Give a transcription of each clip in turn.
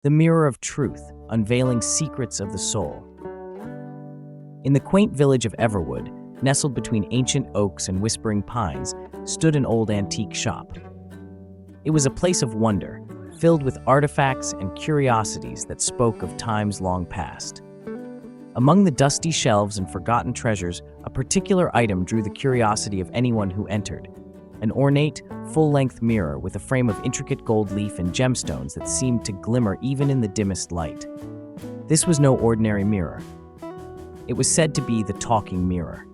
The Mirror of Truth, Unveiling Secrets of the Soul. In the quaint village of Everwood, nestled between ancient oaks and whispering pines, stood an old antique shop. It was a place of wonder, filled with artifacts and curiosities that spoke of times long past. Among the dusty shelves and forgotten treasures, a particular item drew the curiosity of anyone who entered: an ornate, full-length mirror with a frame of intricate gold leaf and gemstones that seemed to glimmer even in the dimmest light. This was no ordinary mirror. It was said to be the talking mirror.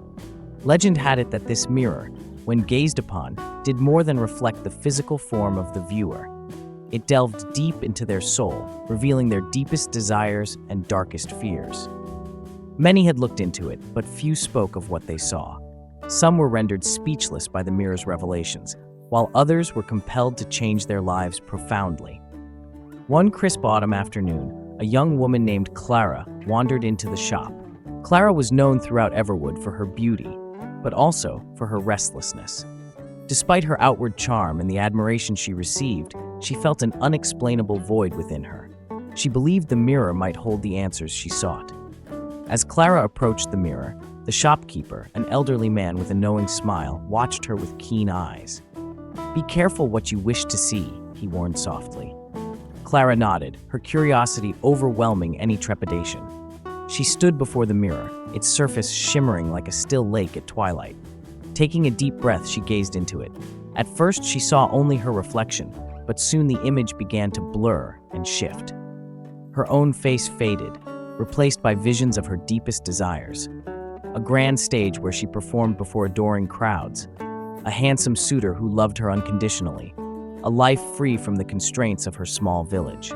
Legend had it that this mirror, when gazed upon, did more than reflect the physical form of the viewer. It delved deep into their soul, revealing their deepest desires and darkest fears. Many had looked into it, but few spoke of what they saw. Some were rendered speechless by the mirror's revelations, while others were compelled to change their lives profoundly. One crisp autumn afternoon, a young woman named Clara wandered into the shop. Clara was known throughout Everwood for her beauty, but also for her restlessness. Despite her outward charm and the admiration she received, she felt an unexplainable void within her. She believed the mirror might hold the answers she sought. As Clara approached the mirror, the shopkeeper, an elderly man with a knowing smile, watched her with keen eyes. "Be careful what you wish to see," he warned softly. Clara nodded, her curiosity overwhelming any trepidation. She stood before the mirror, its surface shimmering like a still lake at twilight. Taking a deep breath, she gazed into it. At first, she saw only her reflection, but soon the image began to blur and shift. Her own face faded, replaced by visions of her deepest desires. A grand stage where she performed before adoring crowds, a handsome suitor who loved her unconditionally, a life free from the constraints of her small village.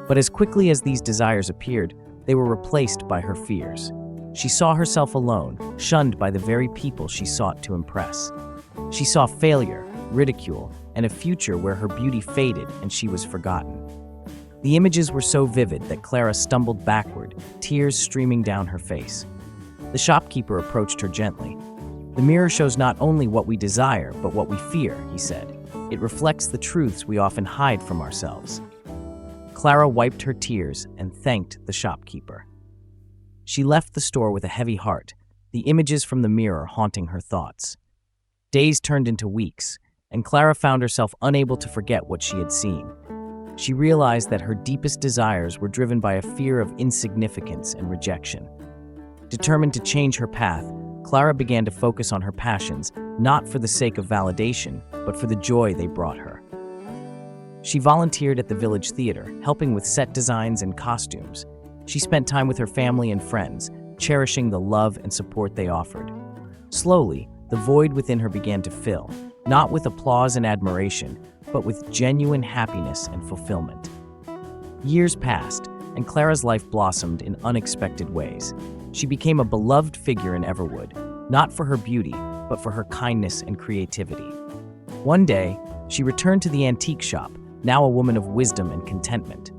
But as quickly as these desires appeared, they were replaced by her fears. She saw herself alone, shunned by the very people she sought to impress. She saw failure, ridicule, and a future where her beauty faded and she was forgotten. The images were so vivid that Clara stumbled backward, tears streaming down her face. The shopkeeper approached her gently. "The mirror shows not only what we desire, but what we fear," he said. "It reflects the truths we often hide from ourselves." Clara wiped her tears and thanked the shopkeeper. She left the store with a heavy heart, the images from the mirror haunting her thoughts. Days turned into weeks, and Clara found herself unable to forget what she had seen. She realized that her deepest desires were driven by a fear of insignificance and rejection. Determined to change her path, Clara began to focus on her passions, not for the sake of validation, but for the joy they brought her. She volunteered at the village theater, helping with set designs and costumes. She spent time with her family and friends, cherishing the love and support they offered. Slowly, the void within her began to fill, not with applause and admiration, but with genuine happiness and fulfillment. Years passed, and Clara's life blossomed in unexpected ways. She became a beloved figure in Everwood, not for her beauty, but for her kindness and creativity. One day, she returned to the antique shop, now a woman of wisdom and contentment.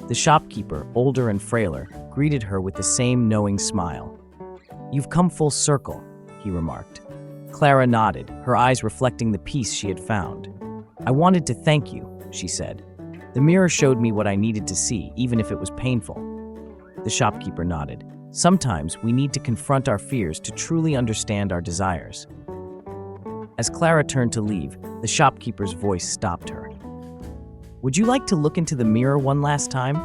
The shopkeeper, older and frailer, greeted her with the same knowing smile. "You've come full circle," he remarked. Clara nodded, her eyes reflecting the peace she had found. "I wanted to thank you," she said. "The mirror showed me what I needed to see, even if it was painful." The shopkeeper nodded. "Sometimes we need to confront our fears to truly understand our desires." As Clara turned to leave, the shopkeeper's voice stopped her. "Would you like to look into the mirror one last time?"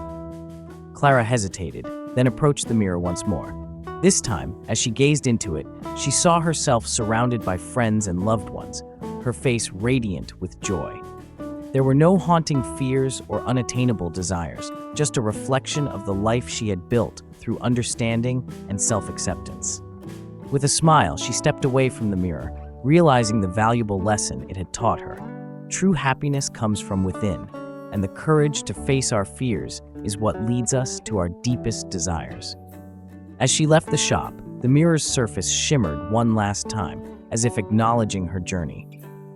Clara hesitated, then approached the mirror once more. This time, as she gazed into it, she saw herself surrounded by friends and loved ones, her face radiant with joy. There were no haunting fears or unattainable desires, just a reflection of the life she had built through understanding and self-acceptance. With a smile, she stepped away from the mirror, realizing the valuable lesson it had taught her. True happiness comes from within, and the courage to face our fears is what leads us to our deepest desires. As she left the shop, the mirror's surface shimmered one last time, as if acknowledging her journey.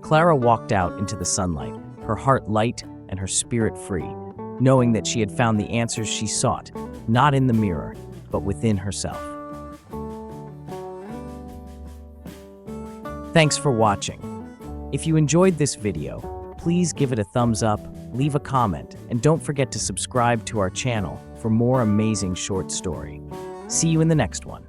Clara walked out into the sunlight, her heart light and her spirit free, knowing that she had found the answers she sought, not in the mirror, but within herself. Thanks for watching. If you enjoyed this video, Please give it a thumbs up, leave a comment, and don't forget to subscribe to our channel for more amazing short story. See you in the next one.